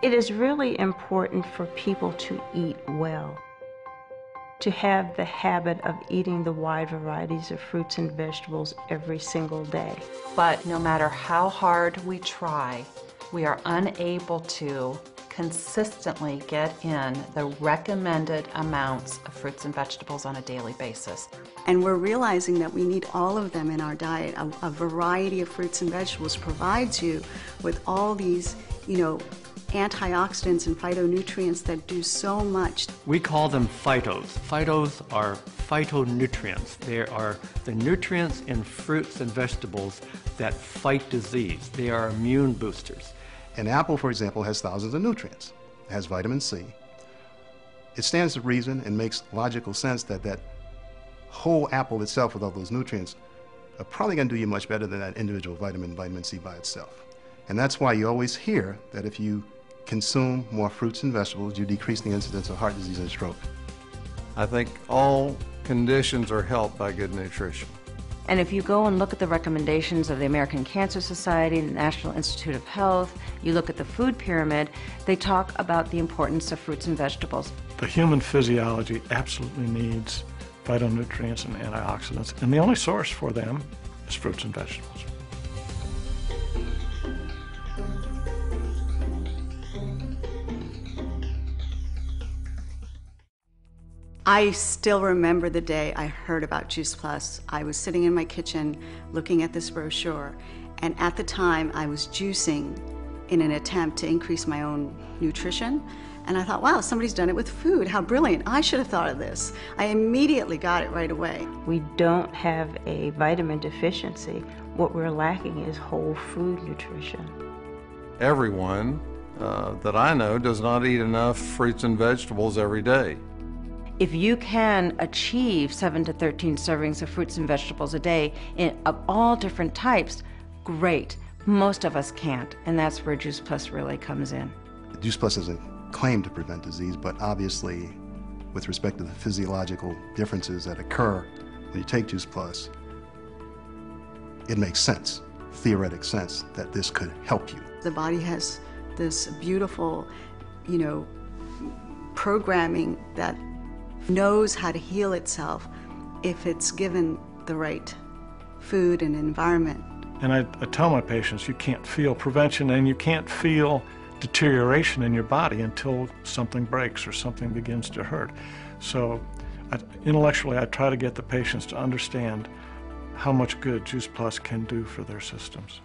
It is really important for people to eat well, to have the habit of eating the wide varieties of fruits and vegetables every single day. But no matter how hard we try, we are unable to consistently get in the recommended amounts of fruits and vegetables on a daily basis. And we're realizing that we need all of them in our diet. A variety of fruits and vegetables provides you with all these, antioxidants and phytonutrients that do so much. We call them phytos. Phytos are phytonutrients. They are the nutrients in fruits and vegetables that fight disease. They are immune boosters. An apple, for example, has thousands of nutrients. It has vitamin C. It stands to reason and makes logical sense that that whole apple itself with all those nutrients are probably going to do you much better than that individual vitamin C by itself. And that's why you always hear that if you consume more fruits and vegetables, you decrease the incidence of heart disease and stroke. I think all conditions are helped by good nutrition. And if you go and look at the recommendations of the American Cancer Society, the National Institute of Health, you look at the food pyramid, they talk about the importance of fruits and vegetables. The human physiology absolutely needs phytonutrients and antioxidants, and the only source for them is fruits and vegetables. I still remember the day I heard about Juice Plus. I was sitting in my kitchen looking at this brochure, and at the time I was juicing in an attempt to increase my own nutrition. And I thought, wow, somebody's done it with food. How brilliant. I should have thought of this. I immediately got it right away. We don't have a vitamin deficiency. What we're lacking is whole food nutrition. Everyone that I know does not eat enough fruits and vegetables every day. If you can achieve 7 to 13 servings of fruits and vegetables a day of all different types, great. Most of us can't, and that's where Juice Plus really comes in. Juice Plus doesn't claim to prevent disease, but obviously, with respect to the physiological differences that occur when you take Juice Plus, it makes sense, theoretic sense, that this could help you. The body has this beautiful, programming that knows how to heal itself if it's given the right food and environment. And I tell my patients, you can't feel prevention and you can't feel deterioration in your body until something breaks or something begins to hurt. So intellectually, I try to get the patients to understand how much good Juice Plus can do for their systems.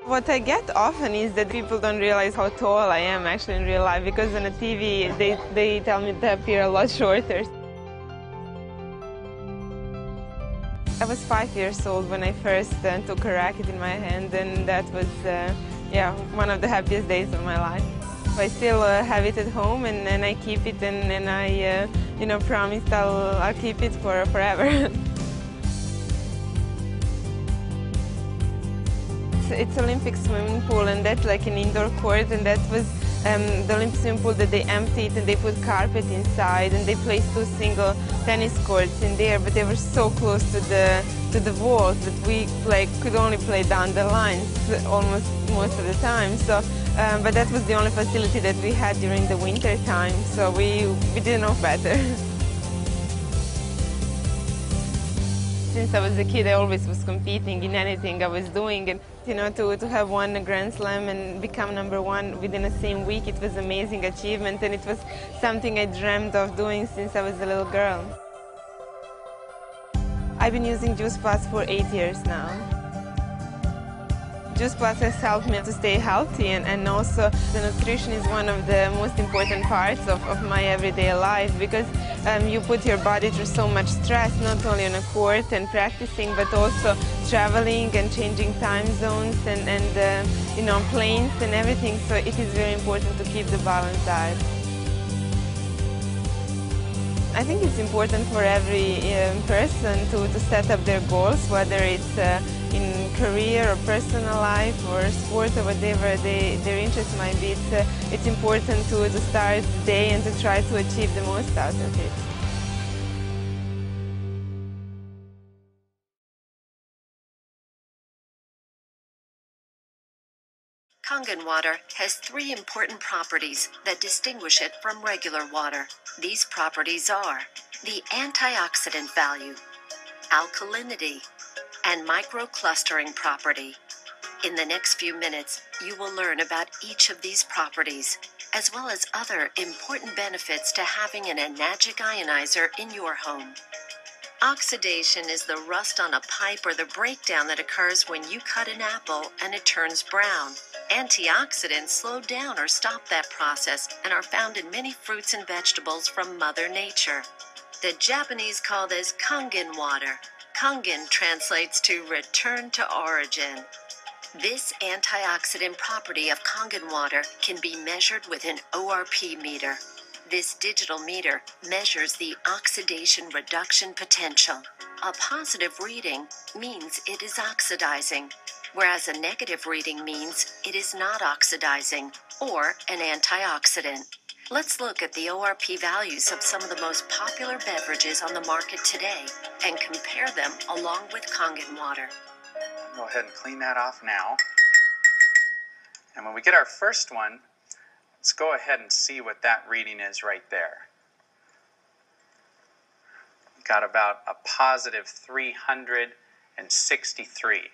What I get often is that people don't realize how tall I am actually in real life, because on the TV they tell me they appear a lot shorter. I was 5 years old when I first took a racket in my hand, and that was one of the happiest days of my life. I still have it at home, and I keep it, and I promised I'll keep it forever. It's Olympic swimming pool, and that's like an indoor court, and that was the Olympic swimming pool that they emptied and they put carpet inside, and they placed 2 single tennis courts in there, but they were so close to the walls that we could only play down the lines almost most of the time. So, but that was the only facility that we had during the winter time, so we didn't know better. Since I was a kid, I always was competing in anything I was doing, and to have won a Grand Slam and become #1 within the same week, it was an amazing achievement, and it was something I dreamed of doing since I was a little girl. I've been using Juice Plus for 8 years now. Juice Plus has helped me to stay healthy, and also the nutrition is one of the most important parts of my everyday life, because you put your body through so much stress, not only on a court and practicing, but also traveling and changing time zones and planes and everything. So it is very important to keep the balanced diet. I think it's important for every person to set up their goals, whether it's in career or personal life or sport or whatever their interest might be. It's important to start the day and to try to achieve the most out of it. Kangen water has 3 important properties that distinguish it from regular water. These properties are the antioxidant value, alkalinity, and microclustering property. In the next few minutes, you will learn about each of these properties, as well as other important benefits to having an enagic ionizer in your home. Oxidation is the rust on a pipe or the breakdown that occurs when you cut an apple and it turns brown. Antioxidants slow down or stop that process and are found in many fruits and vegetables from Mother Nature. The Japanese call this Kangen water. Kangen translates to return to origin. This antioxidant property of Kangen water can be measured with an ORP meter. This digital meter measures the oxidation reduction potential. A positive reading means it is oxidizing, whereas a negative reading means it is not oxidizing or an antioxidant. Let's look at the ORP values of some of the most popular beverages on the market today and compare them along with Kangen water. Go ahead and clean that off now. And when we get our first one, let's go ahead and see what that reading is right there. We've got about a positive 363.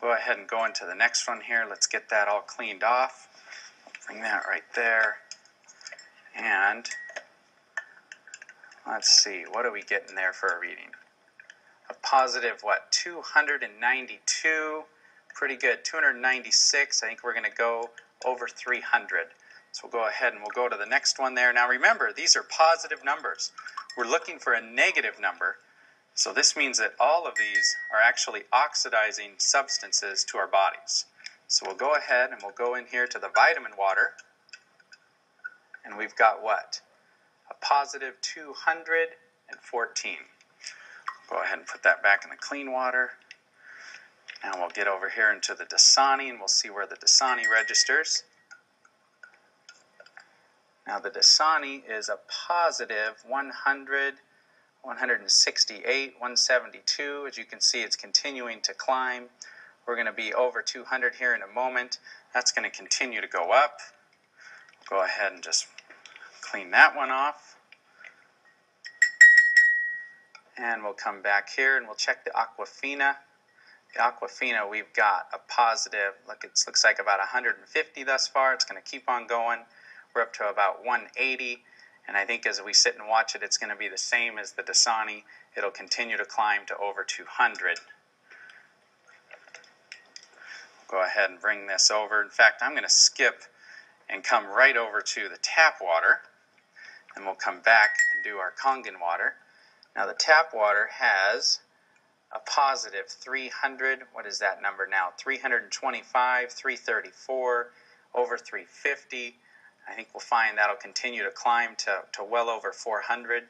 Go ahead and go into the next one here. Let's get that all cleaned off. Bring that right there. And let's see, what are we getting there for a reading? A positive, 292. Pretty good. 296. I think we're going to go over 300. So we'll go ahead and we'll go to the next one there. Now remember, these are positive numbers. We're looking for a negative number. So this means that all of these are actually oxidizing substances to our bodies. So we'll go ahead and we'll go in here to the vitamin water. And we've got what? A positive 214. Go ahead and put that back in the clean water. Now we'll get over here into the Dasani and we'll see where the Dasani registers. Now the Dasani is a positive 100, 168, 172. As you can see, it's continuing to climb. We're going to be over 200 here in a moment. That's going to continue to go up. We'll go ahead and just clean that one off. And we'll come back here and we'll check the Aquafina. The Aquafina, we've got a positive, look, it looks like about 150 thus far. It's going to keep on going. We're up to about 180. And I think as we sit and watch it, it's going to be the same as the Dasani. It'll continue to climb to over 200. Go ahead and bring this over. In fact, I'm going to skip and come right over to the tap water. And we'll come back and do our Kangen water. Now the tap water has a positive 300, what is that number now? 325, 334, over 350. I think we'll find that'll continue to climb to well over 400.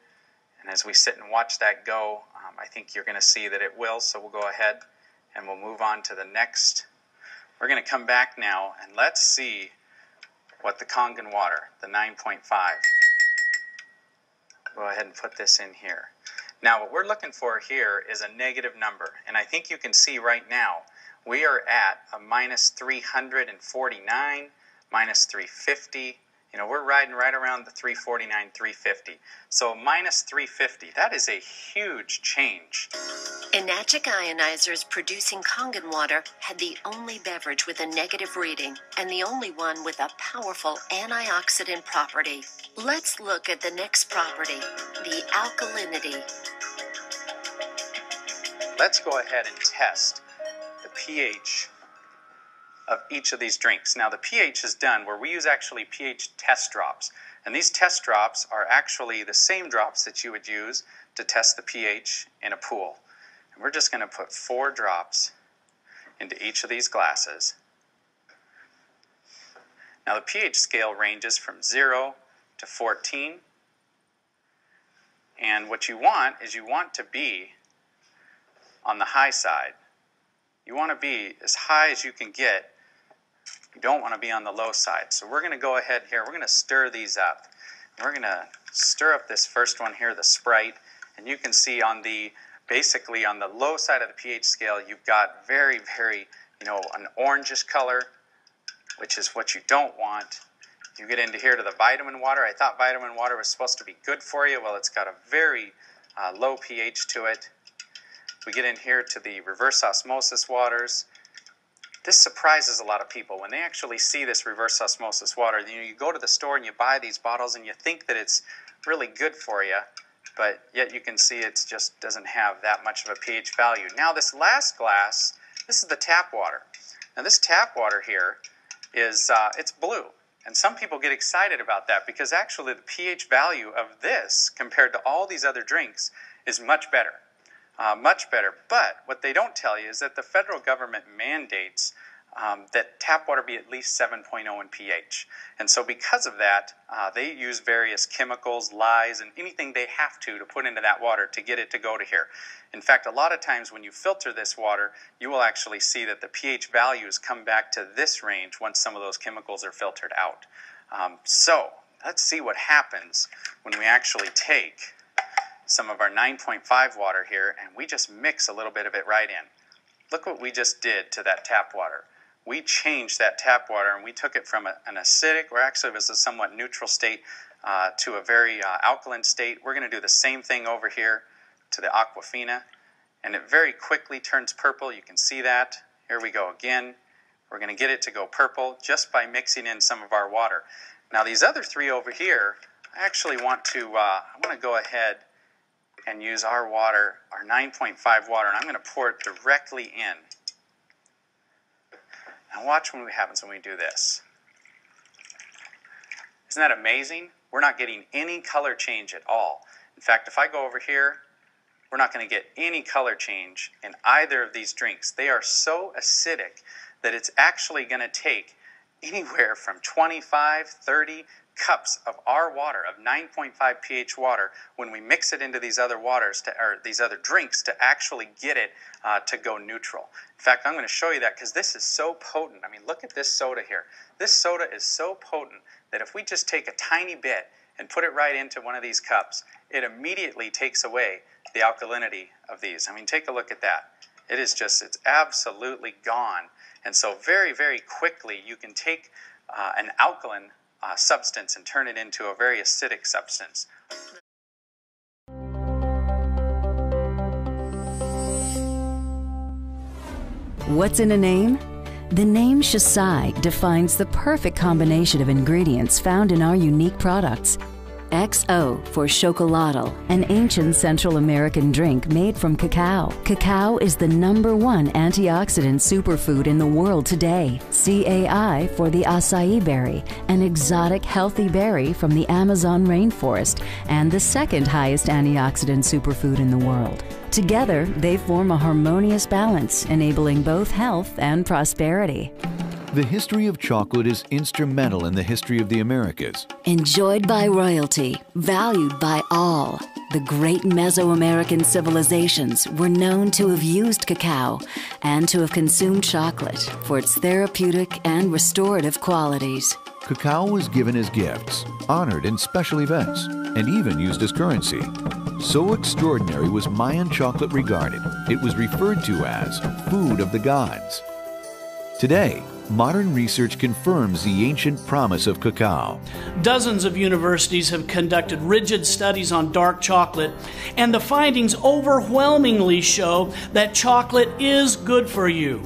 And as we sit and watch that go, I think you're going to see that it will. So we'll go ahead and we'll move on to the next. We're going to come back now and let's see what the Kangen water, the 9.5. Go ahead and put this in here. Now what we're looking for here is a negative number, and I think you can see right now we are at a minus 349, minus 350. You know, we're riding right around the 349, 350. So minus 350, that is a huge change. Enagic ionizers producing Kangen water had the only beverage with a negative reading and the only one with a powerful antioxidant property. Let's look at the next property, the alkalinity. Let's go ahead and test the pH of each of these drinks. Now the pH is done where we use actually pH test drops. And these test drops are actually the same drops that you would use to test the pH in a pool. And we're just going to put 4 drops into each of these glasses. Now the pH scale ranges from 0 to 14. And what you want is you want to be on the high side. You want to be as high as you can get. You don't want to be on the low side. So we're going to go ahead here. We're going to stir these up. We're going to stir up this first one here, the Sprite. And you can see on the, basically on the low side of the pH scale, you've got very, very, an orangish color. which is what you don't want. You get into here to the vitamin water. I thought vitamin water was supposed to be good for you. Well, it's got a very low pH to it. We get in here to the reverse osmosis waters. This surprises a lot of people when they actually see this reverse osmosis water. You go to the store and you buy these bottles and you think that it's really good for you, but yet you can see it just doesn't have that much of a pH value. Now this last glass, this is the tap water. Now this tap water here is it's blue, and some people get excited about that because actually the pH value of this compared to all these other drinks is much better. Much better. But what they don't tell you is that the federal government mandates that tap water be at least 7.0 in pH. And so because of that, they use various chemicals, lyes, and anything they have to put into that water to get it to go to here. In fact, a lot of times when you filter this water, you will actually see that the pH values come back to this range once some of those chemicals are filtered out. So let's see what happens when we actually take some of our 9.5 water here and we just mix a little bit of it right in. Look what we just did to that tap water. We changed that tap water and we took it from an acidic, or actually it was a somewhat neutral state, to a very alkaline state. We're going to do the same thing over here to the Aquafina, and it very quickly turns purple. You can see that. Here we go again. We're going to get it to go purple just by mixing in some of our water. Now these other three over here, I actually want to go ahead and use our water, our 9.5 water, and I'm going to pour it directly in. Now watch what happens when we do this. Isn't that amazing? We're not getting any color change at all. In fact, if I go over here, we're not going to get any color change in either of these drinks. They are so acidic that it's actually going to take anywhere from 25, 30 cups of our water, of 9.5 pH water, when we mix it into these other waters, or these other drinks, to actually get it to go neutral. In fact, I'm going to show you that because this is so potent. I mean, look at this soda here. This soda is so potent that if we just take a tiny bit and put it right into one of these cups, it immediately takes away the alkalinity of these. I mean, take a look at that. It is just, it's absolutely gone. And so very, very quickly you can take an alkaline substance and turn it into a very acidic substance. What's in a name? The name Shisai defines the perfect combination of ingredients found in our unique products. XO for Chocolatl, an ancient Central American drink made from cacao. Cacao is the #1 antioxidant superfood in the world today. CAI for the acai berry, an exotic healthy berry from the Amazon rainforest, and the second highest antioxidant superfood in the world. Together, they form a harmonious balance, enabling both health and prosperity. The history of chocolate is instrumental in the history of the Americas. Enjoyed by royalty, valued by all, the great Mesoamerican civilizations were known to have used cacao and to have consumed chocolate for its therapeutic and restorative qualities. Cacao was given as gifts, honored in special events, and even used as currency. So extraordinary was Mayan chocolate regarded, it was referred to as food of the gods. Today, modern research confirms the ancient promise of cacao. Dozens of universities have conducted rigid studies on dark chocolate, and the findings overwhelmingly show that chocolate is good for you.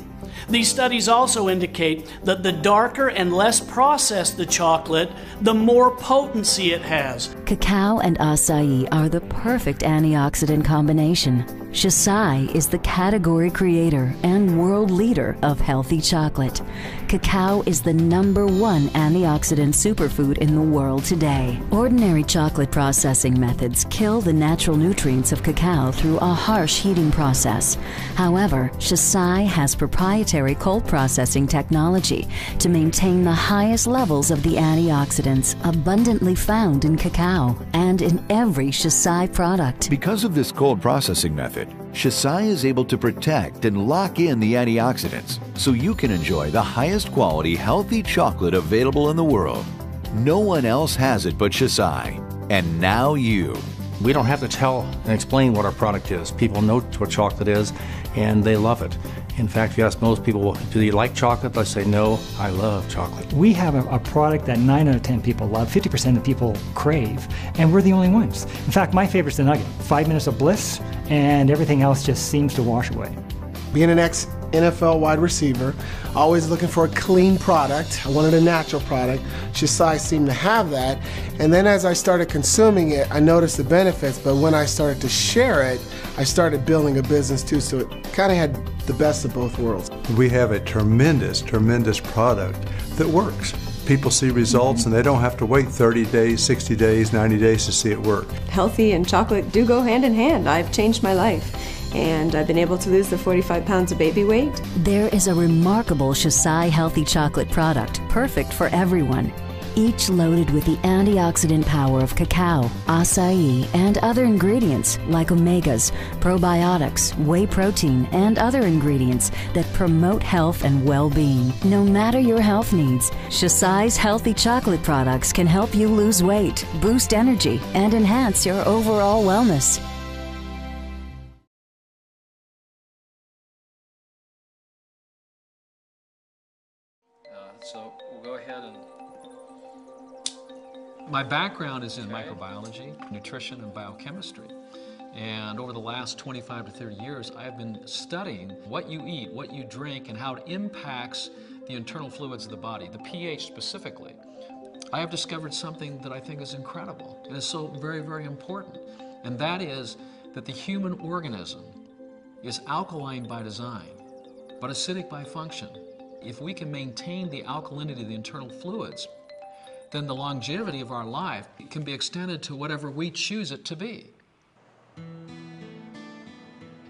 These studies also indicate that the darker and less processed the chocolate, the more potency it has. Cacao and acai are the perfect antioxidant combination. Shisai is the category creator and world leader of healthy chocolate. Cacao is the #1 antioxidant superfood in the world today. Ordinary chocolate processing methods kill the natural nutrients of cacao through a harsh heating process. However, Shisai has proprietary cold processing technology to maintain the highest levels of the antioxidants abundantly found in cacao and in every Shisai product. Because of this cold processing method, Shisai is able to protect and lock in the antioxidants so you can enjoy the highest quality healthy chocolate available in the world. No one else has it but Shisai, and now you. We don't have to tell and explain what our product is. People know what chocolate is and they love it. In fact, if you ask most people, do you like chocolate? They say, no, I love chocolate. We have a product that 9 out of 10 people love, 50% of people crave, and we're the only ones. In fact, my favorite's the nugget. 5 minutes of bliss, and everything else just seems to wash away. Being an ex-NFL wide receiver, always looking for a clean product. I wanted a natural product. Chesapeake seemed to have that. And then as I started consuming it, I noticed the benefits, but when I started to share it, I started building a business too, so it kind of had the best of both worlds. We have a tremendous, tremendous product that works. People see results and they don't have to wait 30 days, 60 days, 90 days to see it work. Healthy and chocolate do go hand in hand. I've changed my life, and I've been able to lose the 45 pounds of baby weight. There is a remarkable Chesapeake healthy chocolate product, perfect for everyone. Each loaded with the antioxidant power of cacao, acai, and other ingredients like omegas, probiotics, whey protein, and other ingredients that promote health and well-being. No matter your health needs, Chesapeake's healthy chocolate products can help you lose weight, boost energy, and enhance your overall wellness. So we'll go ahead and... My background is in microbiology, nutrition, and biochemistry. And over the last 25 to 30 years, I've been studying what you eat, what you drink, and how it impacts the internal fluids of the body, the pH specifically. I have discovered something that I think is incredible and is so very, very important. And that is that the human organism is alkaline by design, but acidic by function. If we can maintain the alkalinity of the internal fluids, then the longevity of our life can be extended to whatever we choose it to be.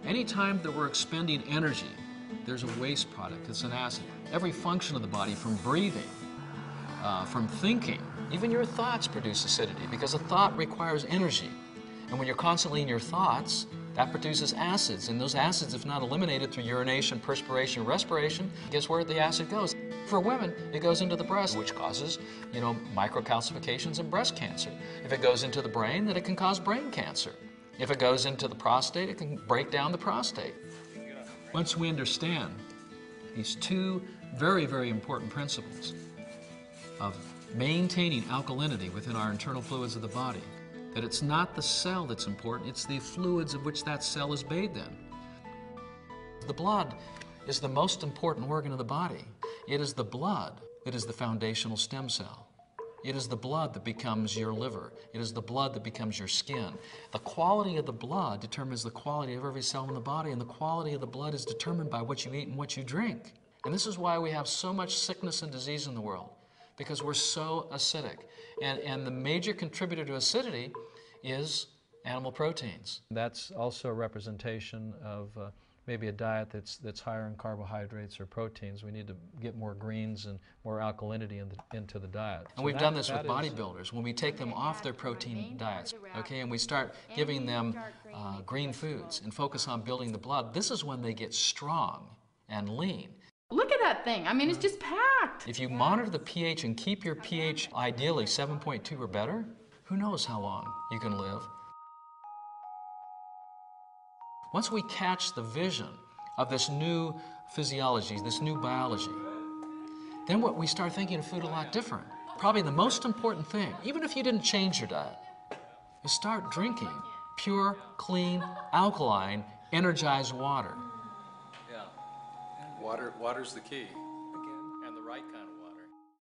Anytime that we're expending energy, there's a waste product, it's an acid. Every function of the body, from breathing, from thinking, even your thoughts produce acidity because a thought requires energy. And when you're constantly in your thoughts, that produces acids, and those acids, if not eliminated through urination, perspiration, respiration, guess where the acid goes? For women, it goes into the breast, which causes, microcalcifications and breast cancer. If it goes into the brain, then it can cause brain cancer. If it goes into the prostate, it can break down the prostate. Once we understand these two very, very important principles of maintaining alkalinity within our internal fluids of the body, that it's not the cell that's important, it's the fluids of which that cell is bathed in. The blood is the most important organ of the body. It is the blood that is the foundational stem cell. It is the blood that becomes your liver. It is the blood that becomes your skin. The quality of the blood determines the quality of every cell in the body, and the quality of the blood is determined by what you eat and what you drink. And this is why we have so much sickness and disease in the world, because we're so acidic. And the major contributor to acidity is animal proteins. That's also a representation of maybe a diet that's higher in carbohydrates or proteins. We need to get more greens and more alkalinity into the diet. And we've done this with bodybuilders. When we take them off their protein diets, okay, and we start giving them green foods and focus on building the blood, this is when they get strong and lean. Look at that thing. I mean, it's just packed. If you monitor the pH and keep your pH ideally 7.2 or better, who knows how long you can live. Once we catch the vision of this new physiology, this new biology, then we start thinking of food a lot different. Probably the most important thing, even if you didn't change your diet, is start drinking pure, clean, alkaline, energized water. Yeah. Water's the key. And the right kind of water.